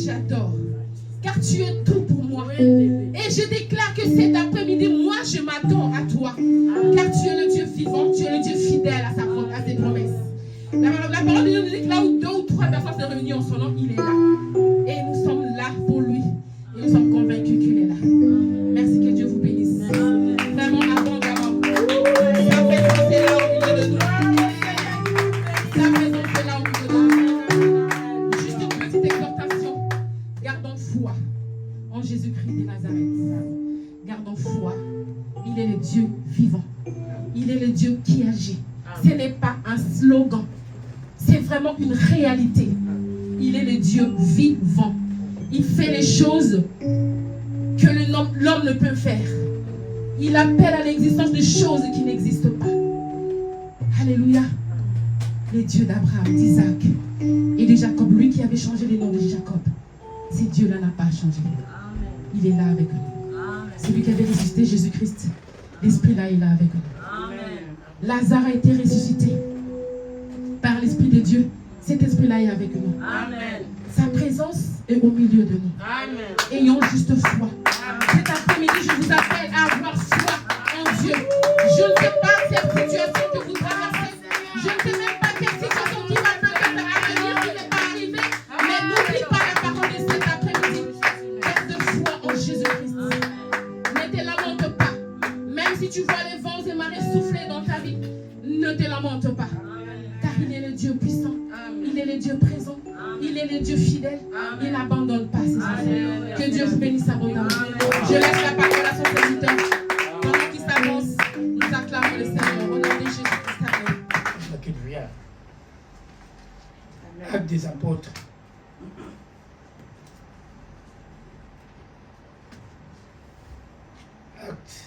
j'adore. Car tu es tout pour moi. Et je déclare que cet après-midi, moi, je m'attends à toi. Car tu es le Dieu vivant, tu es le Dieu fidèle à ses promesses. La parole de Dieu nous dit que là où 2 ou 3 personnes sont réunies en son nom, il est là. Et nous sommes là pour lui. Et nous sommes convaincus qu'il est là. Merci, que Dieu vous bénisse. Vraiment abondamment. Sa présence est là au milieu de nous. Sa présence est là au milieu de nous. Juste une petite exhortation. Gardons foi en Jésus-Christ de Nazareth. Gardons foi. Il est le Dieu vivant. Il est le Dieu qui agit. Ce n'est pas un slogan. C'est vraiment une réalité. Il est le Dieu vivant. Il fait les choses que l'homme ne peut faire. Il appelle à l'existence des choses qui n'existent pas. Alléluia. Les dieux d'Abraham, d'Isaac et de Jacob, lui qui avait changé les noms de Jacob, ce Dieu-là n'a pas changé. Il est là avec nous. Celui qui avait ressuscité Jésus-Christ, l'Esprit-là est là avec nous. Lazare a été ressuscité par l'Esprit de Dieu. Cet Esprit-là est avec nous. Sa présence est au milieu de nous. Ayons juste foi. Cet après-midi, je vous appelle à avoir foi en Dieu. Je ne sais pas cette situation que vous traversez. Je ne sais même pas quelle situation qui va peut-être arriver, qui n'est pas arrivée. Mais n'oublie pas la parole de cet après-midi. Garde foi en Jésus-Christ. Ne te lamente pas. Même si tu vois les vents et marées souffler dans ta vie, ne te lamente pas. Car il est le Dieu puissant. Il est le Dieu présent. Il est le Dieu fidèle. Il n'abandonne pas ses enfants. Que Dieu vous bénisse abondamment. Je laisse la parole à son serviteur. Pendant qu'il s'avance, nous acclamons le Seigneur. Au nom de Jésus-Christ. Amen. Actes des apôtres. Actes.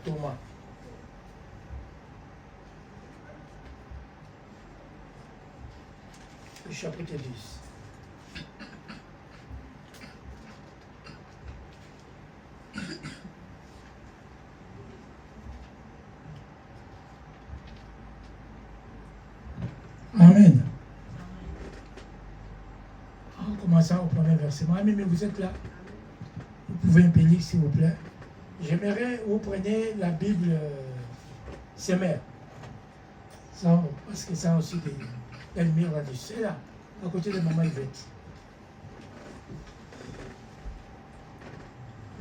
Thomas. Le chapitre 10. Amen. En commençant au premier verset. Amen, mais vous êtes là. Vous pouvez impeller, s'il vous plaît. J'aimerais que vous preniez la Bible Semer. Ça, parce que ça a aussi des lumières là-dessus. C'est là, à côté de Maman Yvette.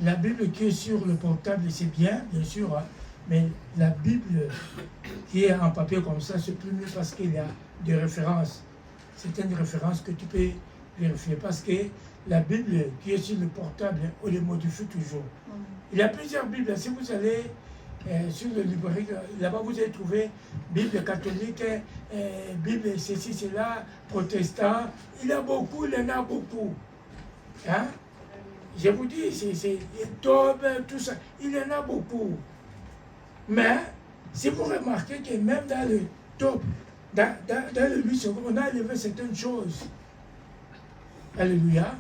La Bible qui est sur le portable, c'est bien sûr, hein, mais la Bible qui est en papier comme ça, c'est plus mieux parce qu'il y a des références. Certaines références que tu peux vérifier. Parce que la Bible qui est sur le portable, on les modifie toujours. Il y a plusieurs Bibles. Si vous allez sur le librairie, là-bas vous allez trouver Bible catholique, Bible ceci, cela, protestant. Il y en a beaucoup. Hein? Je vous dis, c'est Tob, tout ça. Il y en a beaucoup. Mais, si vous remarquez que même dans le Tob, dans le 8 secondes, on a enlevé certaines choses. Alléluia.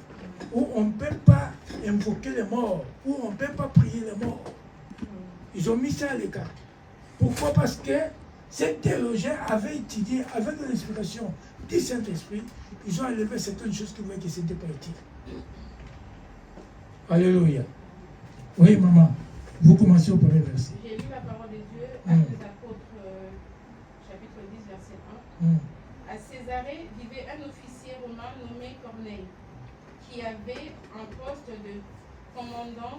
Où on ne peut pas invoquer les morts, où on ne peut pas prier les morts. Ils ont mis ça à l'écart. Pourquoi? Parce que ces théologiens avaient étudié avec l'inspiration du Saint-Esprit, ils ont enlevé certaines choses qui voyaient que ce n'était pas utile. Alléluia. Oui, maman, vous commencez au premier verset. J'ai lu la parole de Dieu, Actes des Apôtres, chapitre 10, verset 1. À Césarée vivait un officier romain nommé Corneille, qui avait un poste de commandant,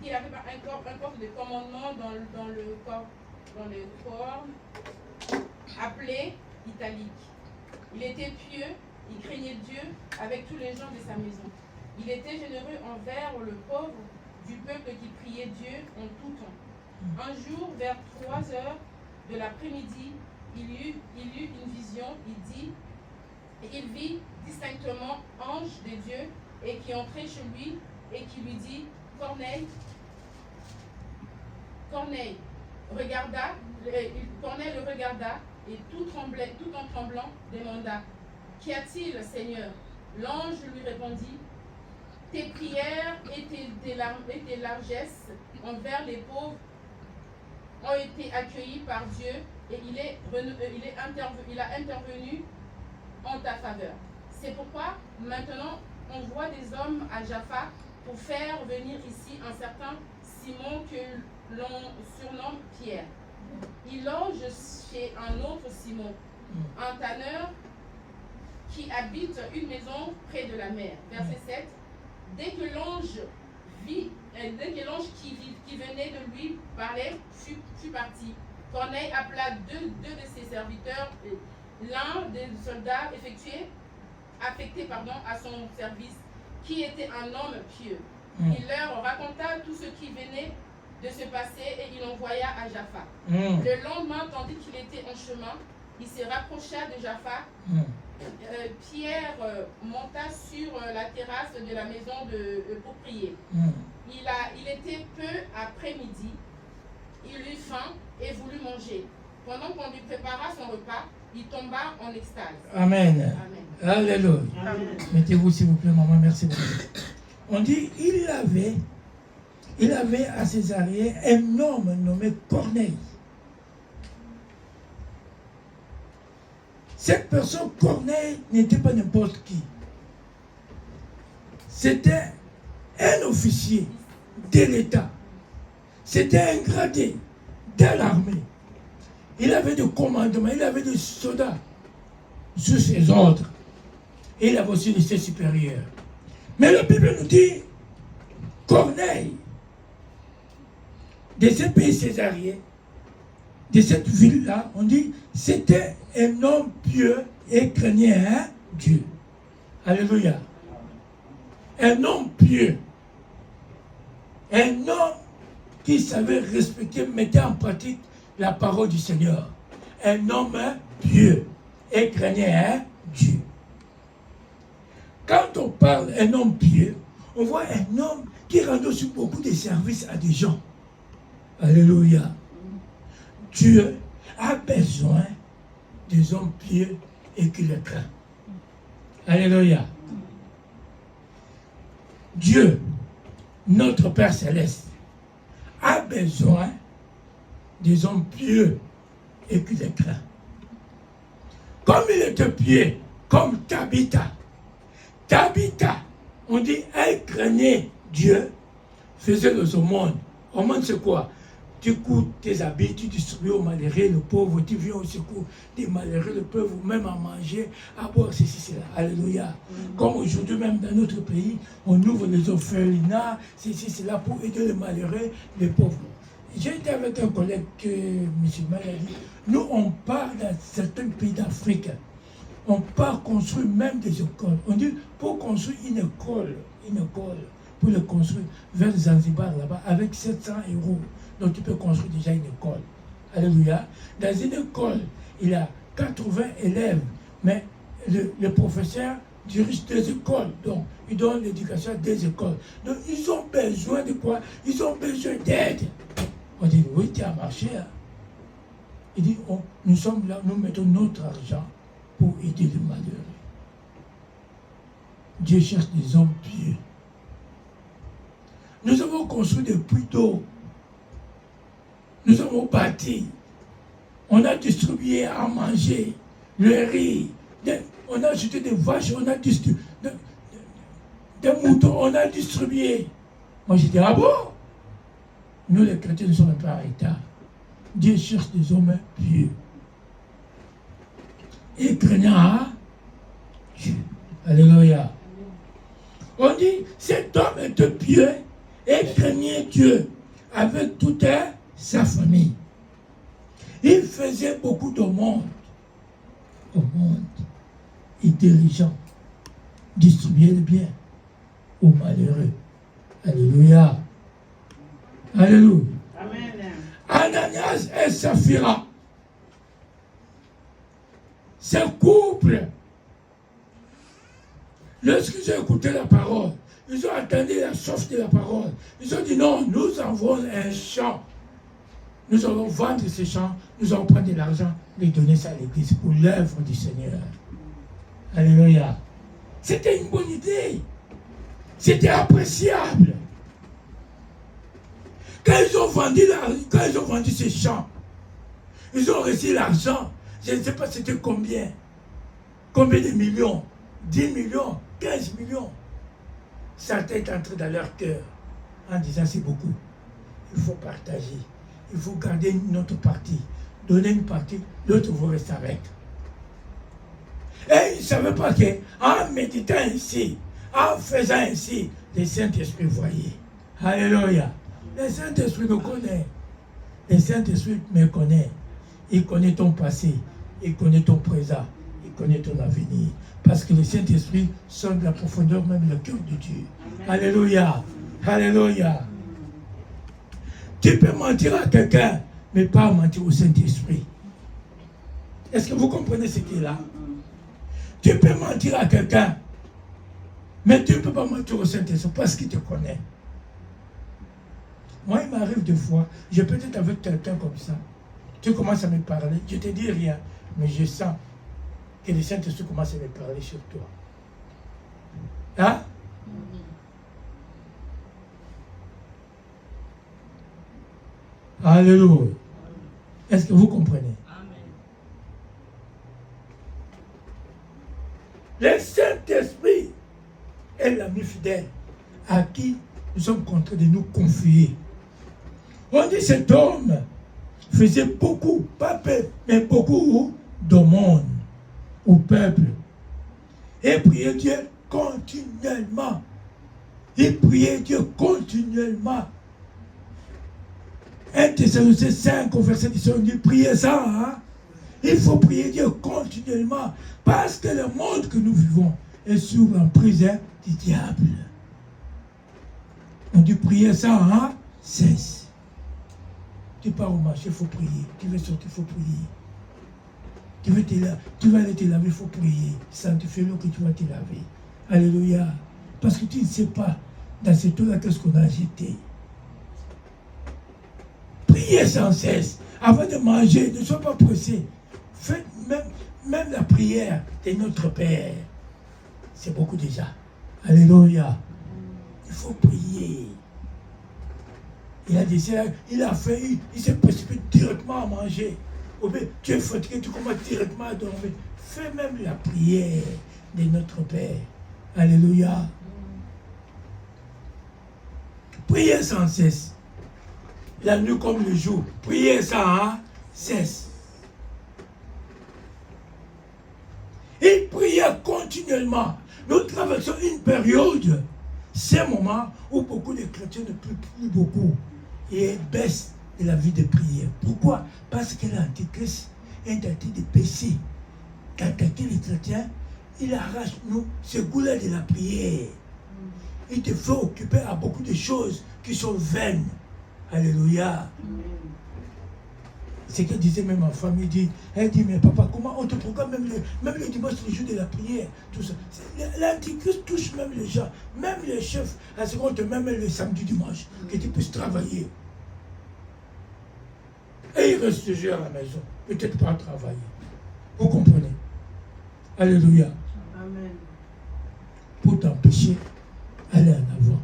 qui avait un poste de commandement dans le corps appelé Italique. Il était pieux, il craignait Dieu avec tous les gens de sa maison. Il était généreux envers le pauvre du peuple qui priait Dieu en tout temps. Un jour, vers 3 heures de l'après-midi, il eut une vision, il vit distinctement ange de Dieu et qui entrait chez lui et qui lui dit, Corneille, Corneille le regarda et tout en tremblant demanda, qu'y a-t-il, Seigneur? L'ange lui répondit, tes prières et tes largesses envers les pauvres ont été accueillies par Dieu et il a intervenu en ta faveur. C'est pourquoi maintenant on voit des hommes à Jaffa pour faire venir ici un certain Simon que l'on surnomme Pierre. Il loge chez un autre Simon, un tanneur qui habite une maison près de la mer. Verset 7. Dès que l'ange qui venait de lui parler fut parti, Corneille appela deux de ses serviteurs, l'un des soldats affectés à son service, qui était un homme pieux. Il leur raconta tout ce qui venait de se passer et il envoya à Jaffa. Le lendemain, tandis qu'il était en chemin, il se rapprocha de Jaffa. Pierre monta sur la terrasse de la maison pour prier. Il était peu après-midi. Il eut faim et voulut manger. Pendant qu'on lui prépara son repas, il tomba en extase. Amen. Amen. Alléluia. Mettez-vous s'il vous plaît, maman, merci beaucoup. On dit, il avait à Césarée un homme nommé Corneille. Cette personne, Corneille, n'était pas n'importe qui. C'était un officier de l'État. C'était un gradé de l'armée. Il avait des commandements, il avait des soldats sous ses ordres. Et il avait aussi des chefs supérieurs. Mais la Bible nous dit, Corneille, de ce pays césarien, de cette ville-là, on dit, c'était un homme pieux et craignait Dieu. Alléluia. Un homme pieux. Un homme qui savait respecter, mettait en pratique la parole du Seigneur. Un homme pieux et craignait Dieu. Quand on parle d'un homme pieux, on voit un homme qui rend aussi beaucoup de services à des gens. Alléluia. Dieu a besoin des hommes pieux et qui le craignent. Alléluia. Dieu, notre Père Céleste, a besoin des hommes pieux et qui le craignent. Comme il était pieux, comme Tabitha. Tabitha, on dit, elle craignait Dieu, faisait les aumônes. Aumône, c'est quoi? Tu coûtes tes habits, tu distribues aux malheureux, le pauvre, tu viens au secours des malheureux, le pauvre, même à manger, à boire, ceci, cela. Alléluia. Comme aujourd'hui, même dans notre pays, on ouvre les orphelinats, ceci, cela, pour aider les malheureux, les pauvres. J'ai été avec un collègue musulman, il a dit, nous, on part dans certains pays d'Afrique, on part construire même des écoles. On dit, pour construire une école, pour le construire vers Zanzibar, là-bas, avec 700 €. Donc tu peux construire déjà une école. Alléluia. Dans une école, il y a 80 élèves, mais le professeur dirige 2 écoles. Donc, il donne l'éducation à 2 écoles. Donc, ils ont besoin de quoi? Ils ont besoin d'aide. On dit, oui, tu as marché. Hein? Il dit, nous sommes là, nous mettons notre argent pour aider les malheureux. Dieu cherche des hommes pieux. Nous avons construit des puits d'eau. Nous avons bâti. On a distribué à manger, le riz. On a acheté des vaches, on a distribué des moutons, on a distribué. Moi j'ai dit, ah bon? Nous les chrétiens, nous sommes un peu en retard. Dieu cherche des hommes pieux. Et craignant Dieu. Alléluia. On dit, cet homme était pieux et craignait Dieu avec toute sa famille. Il faisait beaucoup de monde. Au monde. Il dirigeait, distribuait le bien aux malheureux. Alléluia. Alléluia. Amen. Ananias et Saphira. Ce couple, lorsqu'ils ont écouté la parole, ils ont attendu la soif de la parole. Ils ont dit non, nous avons un champ. Nous allons vendre ces champs, nous allons prendre de l'argent et donner ça à l'église pour l'œuvre du Seigneur. Alléluia. C'était une bonne idée. C'était appréciable. Quand ils ont vendu ces champs, ils ont reçu l'argent. Je ne sais pas c'était combien. Combien de millions? 10 millions, 15 millions. Certains est entré dans leur cœur en disant c'est beaucoup. Il faut partager. Il faut garder notre partie. Donner une partie, l'autre vous reste avec. Et ils ne savaient pas qu'en méditant ainsi, en faisant ainsi, le Saint-Esprit voyait. Alléluia. Le Saint-Esprit nous connaît. Le Saint-Esprit me connaît. Il connaît ton passé. Il connaît ton présent. Il connaît ton avenir. Parce que le Saint-Esprit sonne de la profondeur même le cœur de Dieu. Alléluia. Alléluia. Tu peux mentir à quelqu'un, mais pas mentir au Saint-Esprit. Est-ce que vous comprenez ce qui est là? Tu peux mentir à quelqu'un, mais tu ne peux pas mentir au Saint-Esprit parce qu'il te connaît. Moi, il m'arrive des fois, je peux être avec quelqu'un comme ça. Tu commences à me parler, je ne te dis rien, mais je sens que le Saint-Esprit commence à me parler sur toi. Hein? Alléluia. Est-ce que vous comprenez? Le Saint-Esprit est l'ami fidèle à qui nous sommes contraints de nous confier. On dit cet homme faisait beaucoup, pas peu, mais beaucoup d'aumônes au peuple. Et priait Dieu continuellement. Il priait Dieu continuellement. 1 Thessaloniciens 5, au verset 10, on dit priez ça. Hein? Il faut prier Dieu continuellement. Parce que le monde que nous vivons est sous l'emprise du diable. On dit prier ça, hein? Cesse. Tu pars au marché, il faut prier. Tu veux sortir, il faut prier. Tu vas aller te laver, il faut prier. Sanctifie-le que tu vas te laver. Alléluia. Parce que tu ne sais pas dans cette eau-là qu'est-ce qu'on a jeté. Priez sans cesse. Avant de manger, ne sois pas pressé. Faites même la prière de notre Père. C'est beaucoup déjà. Alléluia. Il faut prier. Il a dit, il a failli, il s'est précipité directement à manger. Tu es fatigué, tu commences directement à dormir. Fais même la prière de notre Père. Alléluia. Priez sans cesse. La nuit comme le jour. Priez sans cesse. Il priait continuellement. Nous traversons une période, ces moments où beaucoup de chrétiens ne prient plus beaucoup et baissent de la vie de prière. Pourquoi? Parce que l'Antichrist est en train de baisser. D'attaquer les chrétiens, il arrache nous ce goût-là de la prière. Il te fait occuper à beaucoup de choses qui sont vaines. Alléluia. C'est qu'elle disait même en famille, elle dit, mais papa, comment on te programme même le dimanche, le jour de la prière, tout ça. L'Antichrist touche même les gens, même les chefs, à ce qu'on te met même le samedi, dimanche, que tu puisses travailler. Et il reste toujours à la maison, peut-être pas travailler. Vous comprenez? Alléluia. Amen. Pour t'empêcher d'aller en avant.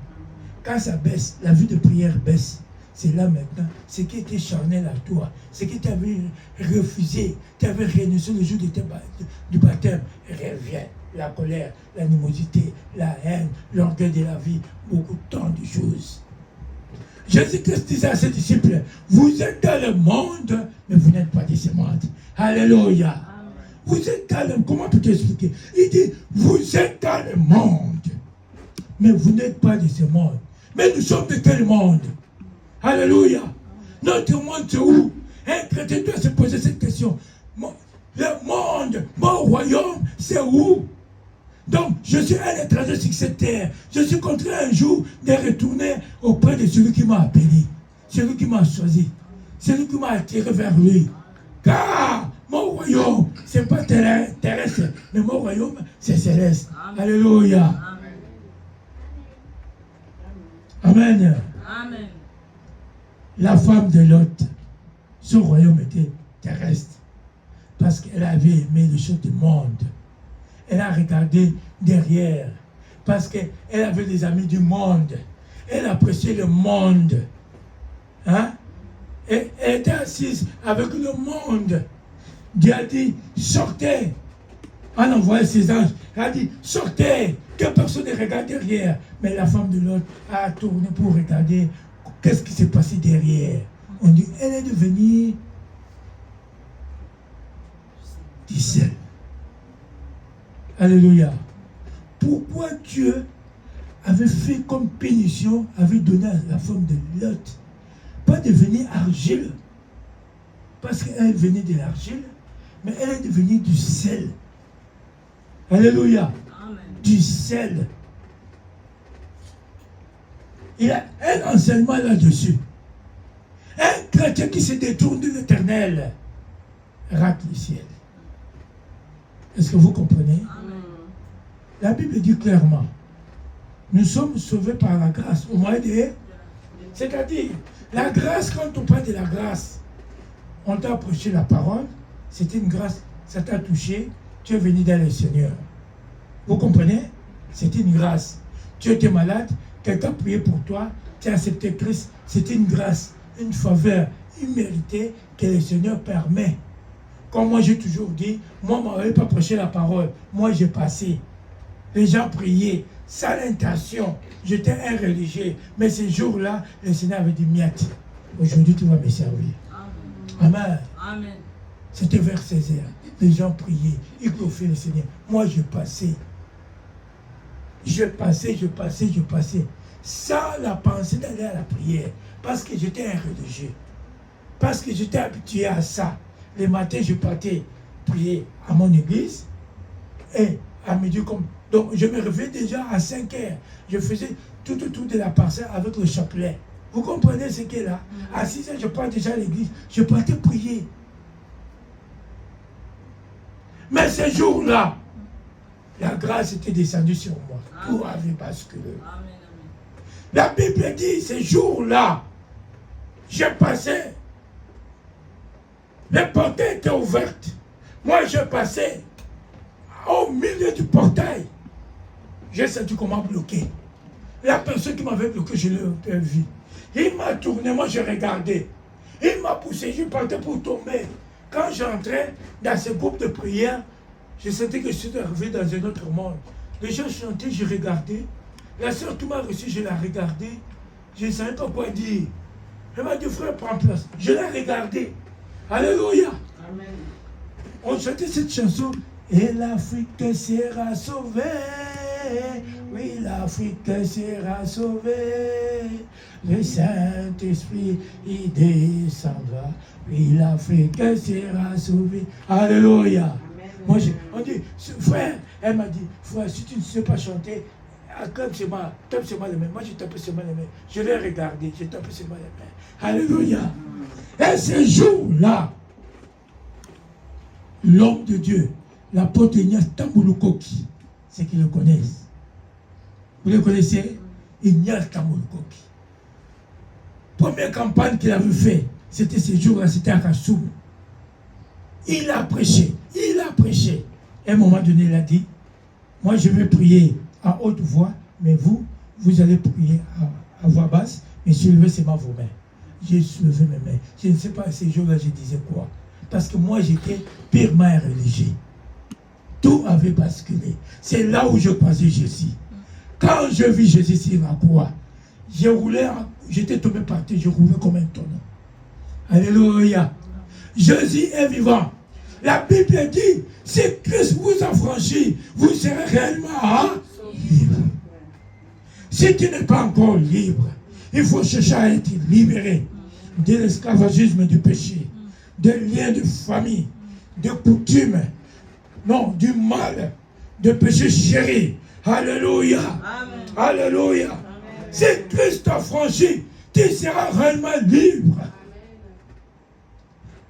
Quand ça baisse, la vie de prière baisse. C'est là maintenant, ce qui était charnel à toi, ce que tu avais refusé, tu avais renoncé le jour du baptême, revient. La colère, l'animosité, la haine, l'orgueil de la vie, beaucoup tant de choses. Jésus-Christ disait à ses disciples, vous êtes dans le monde, mais vous n'êtes pas de ce monde. Alléluia. Amen. Vous êtes dans le monde, comment peux-tu expliquer? Il dit, vous êtes dans le monde, mais vous n'êtes pas de ce monde. Mais nous sommes de quel monde? Alléluia. Notre monde, c'est où? Un chrétien doit se poser cette question. Le monde, mon royaume, c'est où? Donc, je suis un étranger sur cette terre. Je suis contraint un jour de retourner auprès de celui qui m'a appelé, celui qui m'a choisi, celui qui m'a attiré vers lui. Car mon royaume, ce n'est pas terrestre, mais mon royaume, c'est céleste. Amen. Alléluia. Amen. Amen. Amen. La femme de Lot, son royaume était terrestre parce qu'elle avait aimé les choses du monde. Elle a regardé derrière parce qu'elle avait des amis du monde. Elle appréciait le monde. Hein? Et elle était assise avec le monde. Dieu a dit, sortez. en envoyant ses anges, elle a dit, sortez, que personne ne regarde derrière. Mais la femme de l'autre a tourné pour regarder qu'est-ce qui s'est passé derrière. On dit, elle est devenue du sel. Alléluia. Pourquoi Dieu avait fait comme pénition, avait donné à la femme de Lot, pas devenir argile, parce qu'elle venait de l'argile, mais elle est devenue du sel. Alléluia. Amen. Du sel. Il y a un enseignement là-dessus. Un chrétien qui se détourne de l'Éternel rate le ciel. Est-ce que vous comprenez? Amen. La Bible dit clairement, nous sommes sauvés par la grâce au moyen de... C'est-à-dire, la grâce, quand on parle de la grâce, on t'a approché la parole, c'était une grâce, ça t'a touché, tu es venu dans le Seigneur. Vous comprenez? C'était une grâce. Tu étais malade, quelqu'un a prié pour toi, tu as accepté Christ, c'était une grâce, une faveur imméritée que le Seigneur permet. Comme moi j'ai toujours dit, moi, je n'avais pas prêché la parole, moi j'ai passé. Les gens priaient, sans l'intention. J'étais un religieux. Mais ce jour-là, le Seigneur avait dit, miette, aujourd'hui tu vas me servir. Amen. Amen. C'était vers 16h. Les gens priaient, ils glorifiaient le Seigneur. Moi, je passais. Je passais. Sans la pensée d'aller à la prière. Parce que j'étais un religieux. Parce que j'étais habitué à ça. Les matins, je partais prier à mon église. Et à midi, comme... Donc, je me réveillais déjà à 5h. Je faisais tout autour de la parcelle avec le chapelet. Vous comprenez ce qu'est là? À 6h, je partais déjà à l'église. Je partais prier. Mais ce jour-là, la grâce était descendue sur moi. Tout avait basculé. Amen. La Bible dit, ce jour-là, je passais. Les portails étaient ouvertes. Moi, je passais au milieu du portail. J'ai senti qu'on m'a bloqué. La personne qui m'avait bloqué, je l'ai vu. Il m'a tourné, moi je regardais. Il m'a poussé, je partais pour tomber. Quand j'entrais dans ce groupe de prière, je sentais que je suis arrivé dans un autre monde. Les gens chantaient, je regardais. La soeur qui m'a reçu, je la regardais. Je ne savais pas quoi dire. Elle m'a dit, frère, prends place. Je l'ai regardé. Alléluia. Amen. On chantait cette chanson. Et l'Afrique sera sauvée. Oui, l'Afrique sera sauvée. Le Saint-Esprit y descendra. Oui, l'Afrique sera sauvée. Alléluia. Amen. Moi, on dit, frère, elle m'a dit, frère, si tu ne sais pas chanter, tape seulement les mains. Moi, je tape seulement les mains. Je l'ai regardé, je tape seulement les mains. Alléluia. Et ce jour-là, l'homme de Dieu, l'apôtre Ignace Tambouloukoki, ceux qui le connaissent. Vous le connaissez? Ignace Tambouloukoki. Première campagne qu'il avait fait, c'était ce jour-là, c'était à Kassoum. Il a prêché. À un moment donné, il a dit, moi je vais prier à haute voix, mais vous allez prier à voix basse, mais soulevez seulement vos mains. J'ai soulevé mes mains. Je ne sais pas, ces jours-là, je disais quoi. Parce que moi, j'étais purement religieux. Tout avait basculé. C'est là où je croisais Jésus. Quand je vis Jésus sur la croix, j'étais tombé par terre, je roulais comme un tonneau. Alléluia. Jésus est vivant. La Bible dit, si Christ vous a franchi, vous serez réellement libre. Si tu n'es pas encore libre, il faut chercher à être libéré de l'esclavagisme du péché, des liens de famille, de coutumes, non, du mal, de péché chéri. Alléluia. Amen. Alléluia. Amen. Si Christ t'a franchi, tu seras réellement libre.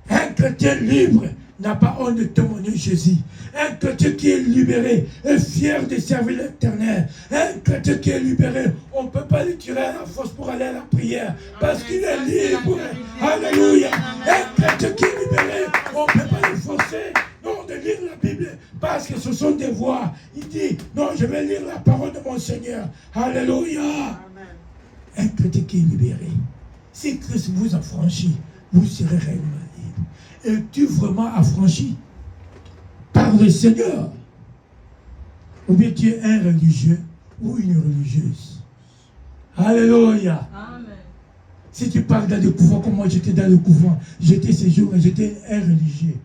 Amen. Un chrétien libre n'a pas honte de témoigner Jésus. Un chrétien qui est libéré est fier de servir l'Éternel. Un chrétien qui est libéré, on ne peut pas le tirer à la force pour aller à la prière parce qu'il est libre. Alléluia. Un chrétien qui est libéré, on ne peut pas le forcer non, de lire la Bible parce que ce sont des voix. Il dit, non, je vais lire la parole de mon Seigneur. Alléluia. Un chrétien qui est libéré. Si Christ vous a franchi, vous serez réellement libre. Es-tu vraiment affranchi par le Seigneur? Ou bien tu es un religieux ou une religieuse. Alléluia. Amen. Si tu parles dans le couvent, comme moi j'étais dans le couvent, j'étais ce jour, j'étais un religieux.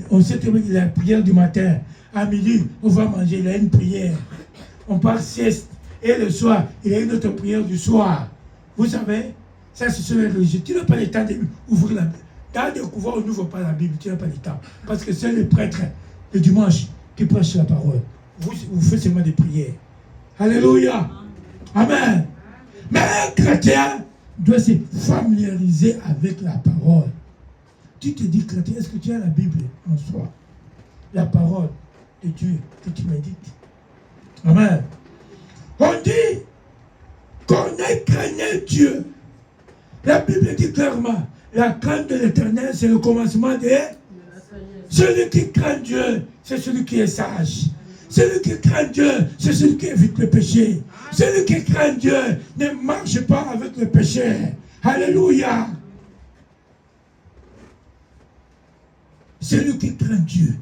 On sait que la prière du matin, à midi, on va manger, il y a une prière. On part sieste. Et le soir, il y a une autre prière du soir. Vous savez, ça c'est sur les religieux. Tu n'as pas le temps d'ouvrir la Bible. Dans le couvent, on n'ouvre pas la Bible, tu n'as pas le temps. Parce que c'est le prêtre, le dimanche, qui prêche la parole. Vous faites seulement des prières. Alléluia. Amen. Mais un chrétien doit se familiariser avec la parole. Tu te dis, chrétien, est-ce que tu as la Bible en soi? La parole de Dieu que tu médites. Amen. On dit qu'on est craignant Dieu. La Bible dit clairement, la crainte de l'Éternel, c'est le commencement de... Celui qui craint Dieu, c'est celui qui est sage. Celui qui craint Dieu, c'est celui qui évite le péché. Celui qui craint Dieu ne marche pas avec le péché. Alléluia. Celui qui craint Dieu.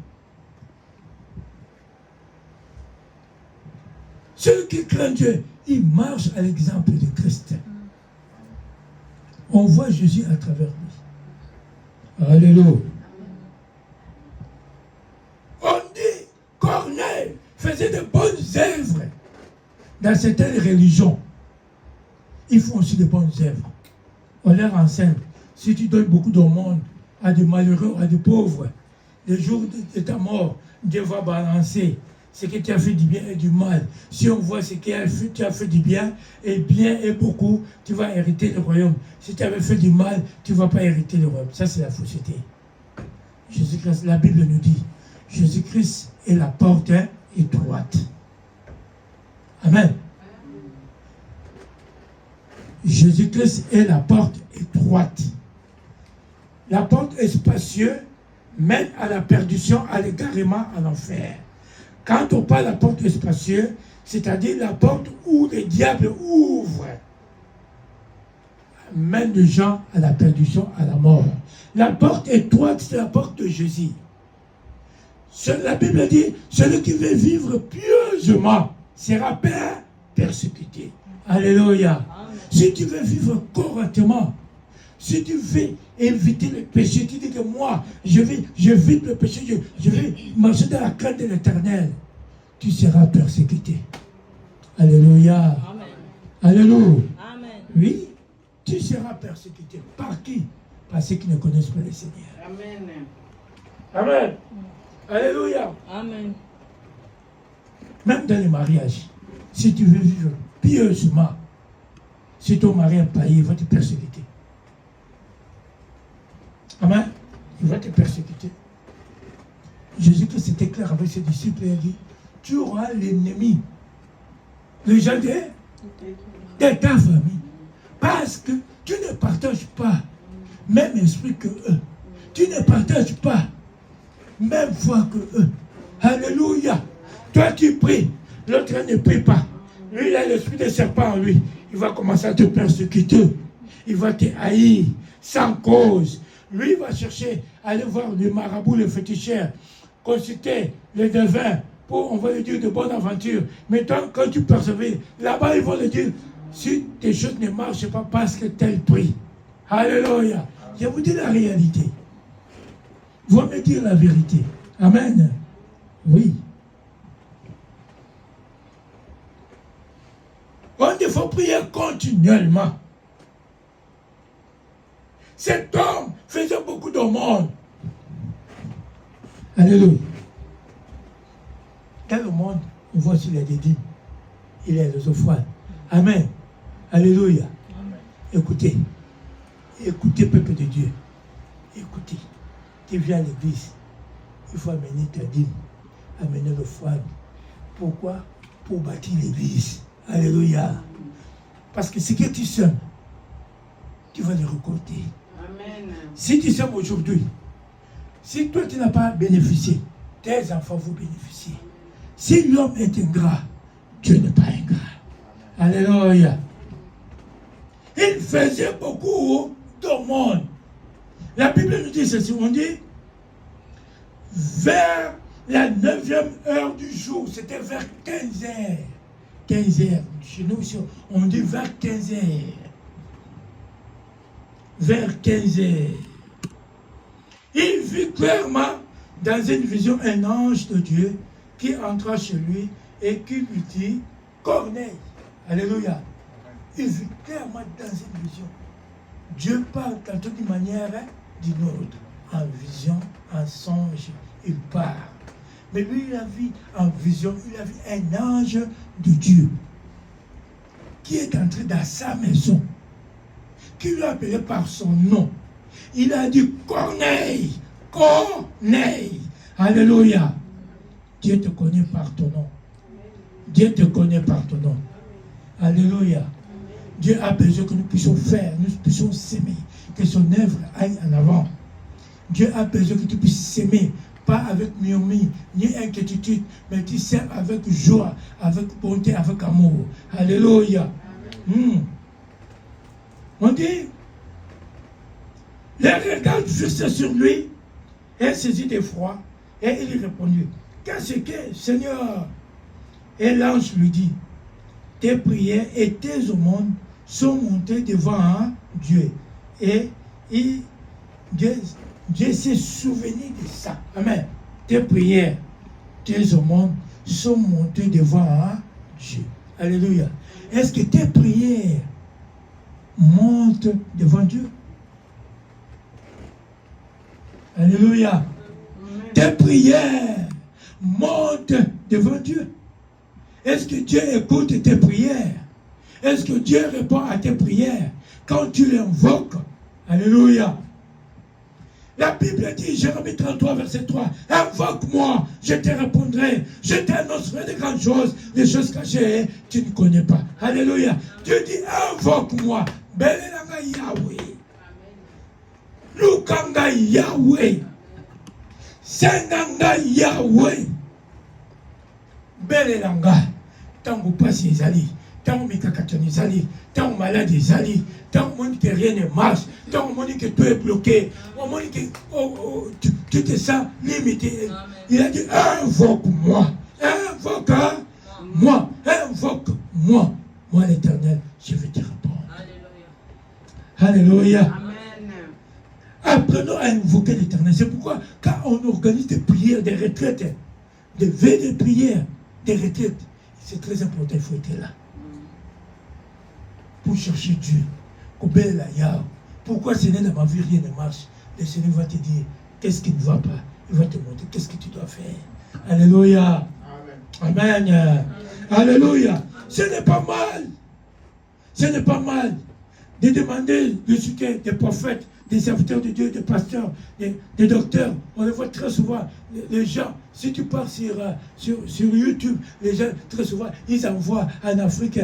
Celui qui craint Dieu, il marche à l'exemple de Christ. On voit Jésus à travers lui. Alléluia. On dit Corneille faisait de bonnes œuvres. Dans certaines religions, ils font aussi de bonnes œuvres. On leur enseigne. Si tu donnes beaucoup de monde à des malheureux, à des pauvres, le jour de ta mort, Dieu va balancer ce que tu as fait du bien et du mal. Si on voit ce que tu as fait du bien et beaucoup, tu vas hériter le royaume. Si tu avais fait du mal, tu ne vas pas hériter le royaume. Ça, c'est la fausseté. Jésus-Christ, la Bible nous dit, Jésus-Christ est la porte étroite. Amen. Jésus-Christ est la porte étroite. La porte spacieuse mène à la perdition, à l'égarement, à l'enfer. Quand on parle de la porte spacieuse, c'est-à-dire la porte où le diable ouvre, mène les gens à la perdition, à la mort. La porte étroite, c'est la porte de Jésus. La Bible dit, celui qui veut vivre pieusement sera persécuté. Alléluia. Amen. Si tu veux vivre correctement, si tu veux éviter le péché, tu dis que moi, j'évite le péché, je vais marcher dans la crainte de l'Éternel, tu seras persécuté. Alléluia. Amen. Alléluia. Amen. Oui, tu seras persécuté. Par qui? Par ceux qui ne connaissent pas le Seigneur. Amen. Amen. Alléluia. Amen. Même dans les mariages, si tu veux vivre pieusement, si ton mari est païen, il va te persécuter. Amen. Il va te persécuter. Jésus-Christ était clair avec ses disciples et a dit, tu auras l'ennemi, les gens de ta famille, parce que tu ne partages pas même esprit que eux. Tu ne partages pas même foi que eux. Alléluia. Toi tu pries, l'autre ne prie pas. Lui il a l'esprit de serpent en lui. Il va commencer à te persécuter. Il va te haïr sans cause. Lui il va chercher à aller voir le marabout, le féticheur, consulter les devins pour, on va lui dire, de bonnes aventures. Mais quand tu persévères, là-bas ils vont lui dire, si tes choses ne marchent pas parce que tel prie. Alléluia. Je vous dis la réalité. Vous me dire la vérité. Amen. Oui. Il faut prier continuellement. Cet homme faisait beaucoup de monde. Alléluia. Dans le monde, on voit s'il y a des dîmes. Il y a les offrandes. Amen. Alléluia. Amen. Écoutez. Écoutez, peuple de Dieu. Écoutez. Tu viens à l'église. Il faut amener ta dîme. Amener l'offrande. Pourquoi? Pour bâtir l'église. Alléluia. Parce que ce que tu sèmes, tu vas le récolter. Amen. Si tu sèmes aujourd'hui, si toi tu n'as pas bénéficié, tes enfants vont bénéficier. Si l'homme est ingrat, Dieu n'est pas ingrat. Alléluia. Il faisait beaucoup de monde. La Bible nous dit ceci, on dit, vers La 9e heure du jour, c'était vers 15 heures. 15 heures. Chez nous, on dit vers 15 heures. Vers 15 heures. Il vit clairement dans une vision un ange de Dieu qui entra chez lui et qui lui dit Corneille. Alléluia. Il vit clairement dans une vision. Dieu parle tantôt d'une manière, d'une autre. En vision, en songe, il parle. Mais lui, il a vu en vision, il a vu un ange de Dieu qui est entré dans sa maison, qui lui a appelé par son nom. Il a dit Corneille, Corneille. Alléluia. Dieu te connaît par ton nom. Dieu te connaît par ton nom. Alléluia. Dieu a besoin que nous puissions faire, nous puissions s'aimer, que son œuvre aille en avant. Dieu a besoin que tu puisses s'aimer, pas avec murmure, ni inquiétude, mais tu sers avec joie, avec bonté, avec amour. Alléluia. On dit, les regards fixés sur lui, et saisi d'effroi, et il répondit, qu'est-ce que, Seigneur? Et l'ange lui dit, tes prières et tes aumônes sont montées devant Dieu. Et Dieu s'est souvenu de ça. Amen. Tes prières, tes aumônes sont montées devant Dieu. Alléluia. Est-ce que tes prières montent devant Dieu? Alléluia. Amen. Tes prières montent devant Dieu. Est-ce que Dieu écoute tes prières? Est-ce que Dieu répond à tes prières quand tu l'invoques? Alléluia. La Bible dit, Jérémie 33, verset 3, invoque-moi, je te répondrai, je t'annoncerai de grandes choses, des choses cachées, tu ne connais pas. Alléluia. Dieu dit, invoque-moi. Belelanga Yahweh. Lukanga Yahweh. Senanga Yahweh. Belelanga. Tango passe ezali. Tant que tu tant malade ezali, tant que rien ne marche, tant que tout est bloqué, que tu te sens limité. Il a dit, invoque-moi, invoque-moi, invoque-moi. Moi l'Éternel, je vais te répondre. Alléluia. Amen. Apprenons à invoquer l'Éternel. C'est pourquoi quand on organise des prières, des retraites, des veilles de prières, des retraites, c'est très important, il faut être là. Pour chercher Dieu. Pourquoi Seigneur dans ma vie rien ne marche? Le Seigneur va te dire qu'est-ce qui ne va pas. Il va te montrer qu'est-ce que tu dois faire. Alléluia. Amen. Amen. Amen. Alléluia. Ce n'est pas mal. Ce n'est pas mal de demander le soutien des prophètes, des serviteurs de Dieu, des pasteurs, des docteurs. On le voit très souvent. Les gens, si tu pars sur YouTube, les gens, très souvent, ils envoient en Afrique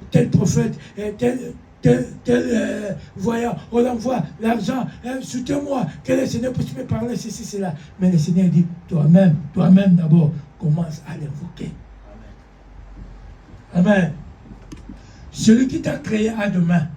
tel prophète, tel voyant, on envoie l'argent, soutiens-moi, que le Seigneur puisse me parler, ceci, cela. Mais le Seigneur dit, toi-même d'abord, commence à l'invoquer. Amen. Celui qui t'a créé a deux mains.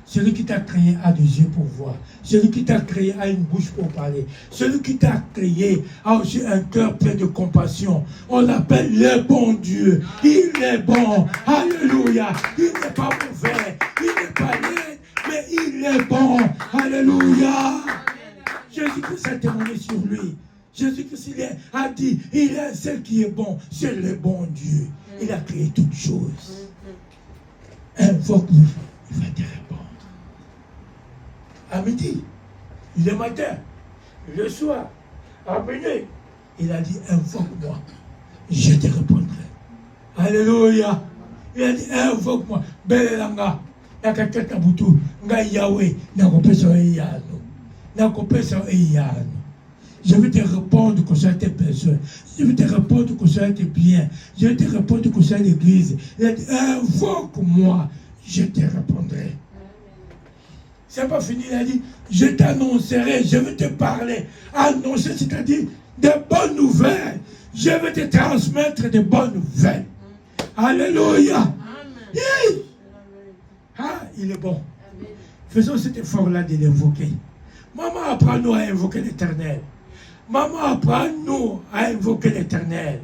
Celui qui t'a créé a des yeux pour voir. Celui qui t'a créé a une bouche pour parler. Celui qui t'a créé a aussi un cœur plein de compassion. On l'appelle le bon Dieu. Il est bon. Alléluia. Il n'est pas mauvais. Il n'est pas laid. Mais il est bon. Alléluia. Jésus-Christ a témoigné sur lui. Jésus-Christ a dit, il est celle qui est bon. C'est le bon Dieu. Il a créé toutes choses. Invoque-lui. Il va te répondre. À midi, le matin, le soir, à minuit, il a dit, invoque-moi, je te répondrai. Alléluia. Il a dit, invoque-moi. Belelanga, nakatata butu, nga Yahweh, nakopesa eyano. Nakopesa eyano. Je vais te répondre concernant tes besoins. Je vais te répondre concernant tes biens. Je vais te répondre concernant l'église. Il a dit, invoque-moi, je te répondrai. C'est pas fini, il a dit, je t'annoncerai, je vais te parler. Annoncer, c'est-à-dire de bonnes nouvelles. Je vais te transmettre de bonnes nouvelles. Alléluia. Ah, il est bon. Faisons cet effort-là de l'invoquer. Maman, apprends-nous à invoquer l'Éternel. Maman, apprends-nous à invoquer l'Éternel.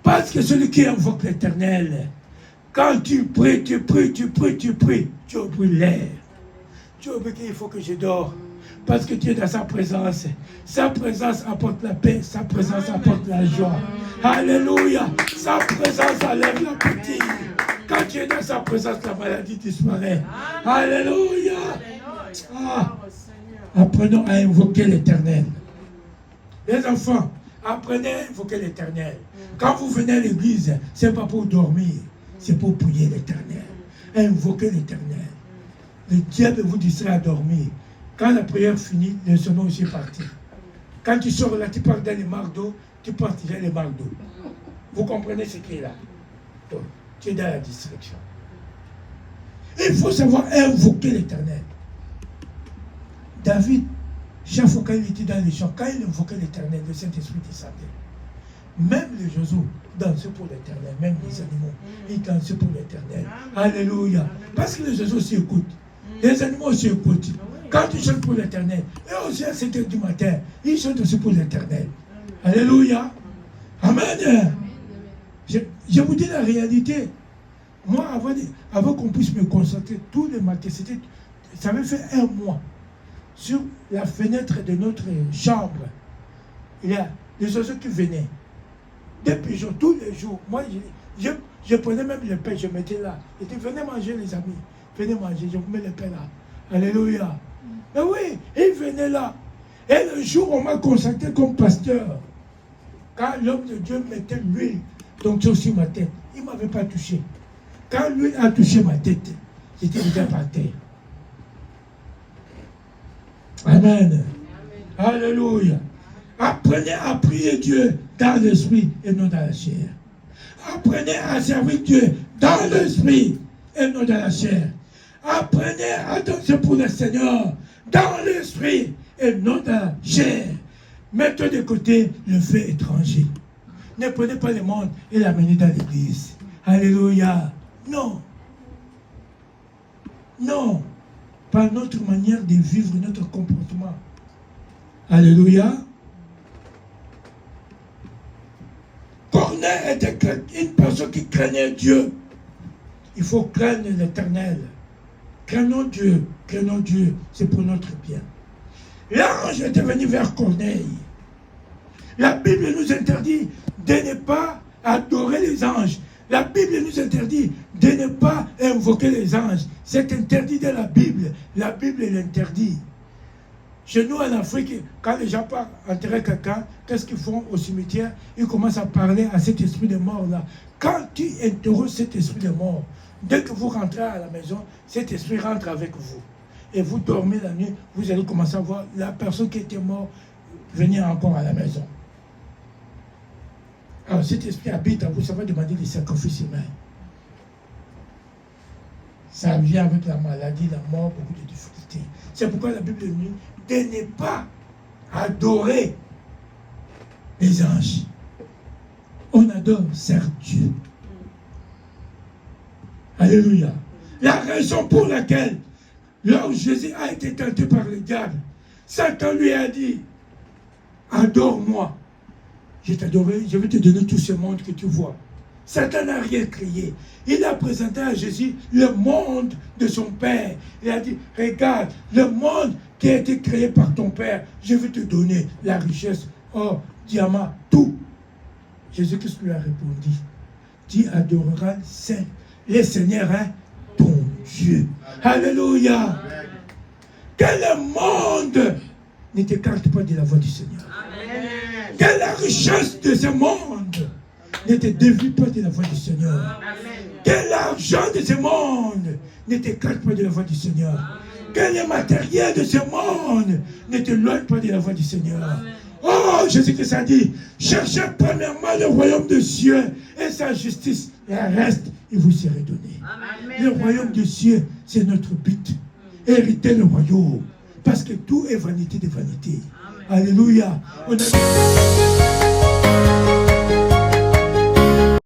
Parce que celui qui invoque l'Éternel, quand tu pries, tu oublies l'air. Tu oublies qu'il faut que je dors. Parce que tu es dans sa présence. Sa présence apporte la paix. Sa présence apporte la joie. Alléluia. Sa présence enlève l'appétit. Quand tu es dans sa présence, la maladie disparaît. Alléluia. Ah. Apprenons à invoquer l'Éternel. Les enfants, apprenez à invoquer l'Éternel. Quand vous venez à l'église, ce n'est pas pour dormir, c'est pour prier l'Éternel. Invoquez l'Éternel. Le diable vous distrait à dormir. Quand la prière finit, le sommeil aussi est parti. Quand tu sors là, tu pars dans les marques d'eau, tu partiras les marques d'eau. Vous comprenez ce qui est là? Donc, tu es dans la distraction. Il faut savoir invoquer l'Éternel. David, chaque fois qu'il était dans les champs, quand il invoquait l'Éternel, le Saint-Esprit descendait. Même les oiseaux dansaient pour l'Éternel, même les animaux, ils dansaient pour l'Éternel. Alléluia. Parce que les oiseaux aussi écoutent. Les animaux aussi écoutent. Quand ils chantent pour l'Éternel, et aussi à 7h du matin, ils chantent aussi pour l'Éternel. Alléluia. Amen. Je vous dis la réalité. Moi, avant qu'on puisse me concentrer tous les matins, ça avait fait 1 mois. Sur la fenêtre de notre chambre, il y a des oiseaux qui venaient. Des pigeons, tous les jours. Moi, je prenais même le pain, je mettais là. Je disais, venez manger les amis. Venez manger, je vous mets le pain là. Alléluia. Mais oui, ils venaient là. Et le jour, on m'a consacré comme pasteur. Quand l'homme de Dieu mettait l'huile, donc sur ma tête, il ne m'avait pas touché. Quand l'huile a touché ma tête, j'étais déjà par terre. Amen. Alléluia. Apprenez à prier Dieu dans l'esprit et non dans la chair. Apprenez à servir Dieu dans l'esprit et non dans la chair. Apprenez à danser pour le Seigneur dans l'esprit et non dans la chair. Mettez de côté le fait étranger. Ne prenez pas le monde et l'amenez dans l'église. Alléluia. Non. Non. Par notre manière de vivre, notre comportement. Alléluia. Corneille était une personne qui craignait Dieu. Il faut craindre l'Éternel. Craignons Dieu, c'est pour notre bien. L'ange était venu vers Corneille. La Bible nous interdit de ne pas adorer les anges. La Bible nous interdit de ne pas invoquer les anges. C'est interdit dans la Bible. La Bible l'interdit. Chez nous en Afrique, quand les gens partent enterrer quelqu'un, qu'est-ce qu'ils font au cimetière? Ils commencent à parler à cet esprit de mort-là. Quand tu interroges cet esprit de mort, dès que vous rentrez à la maison, cet esprit rentre avec vous. Et vous dormez la nuit, vous allez commencer à voir la personne qui était morte venir encore à la maison. Alors cet esprit habite à vous, ça va demander des sacrifices humains. Ça vient avec la maladie, la mort, beaucoup de difficultés. C'est pourquoi la Bible nous dit de ne pas adorer les anges. On adore certes Dieu. Alléluia. La raison pour laquelle, lorsque Jésus a été tenté par le diable, Satan lui a dit, adore-moi. Je t'adorerai, je vais te donner tout ce monde que tu vois. Satan n'a rien crié. Il a présenté à Jésus le monde de son Père. Il a dit, regarde, le monde qui a été créé par ton Père, je vais te donner la richesse, or, diamant, tout. Jésus-Christ lui a répondu, tu adoreras le Seigneur, hein, ton Dieu. Alléluia. Amen. Que le monde ne t'écarte pas de la voix du Seigneur. Amen. Que la richesse de ce monde ne te dévie pas de la voix du Seigneur. Amen. Que l'argent de ce monde ne t'écarte pas de la voix du Seigneur. Amen. Que les matériels de ce monde ne t'éloignent pas de la voix du Seigneur. Amen. Oh, Jésus-Christ a dit, cherchez premièrement le royaume de cieux et sa justice, et le reste, il vous sera donné. Amen. Le royaume de cieux, c'est notre but. Hériter le royaume, parce que tout est vanité de vanité. Amen. Alléluia. On a...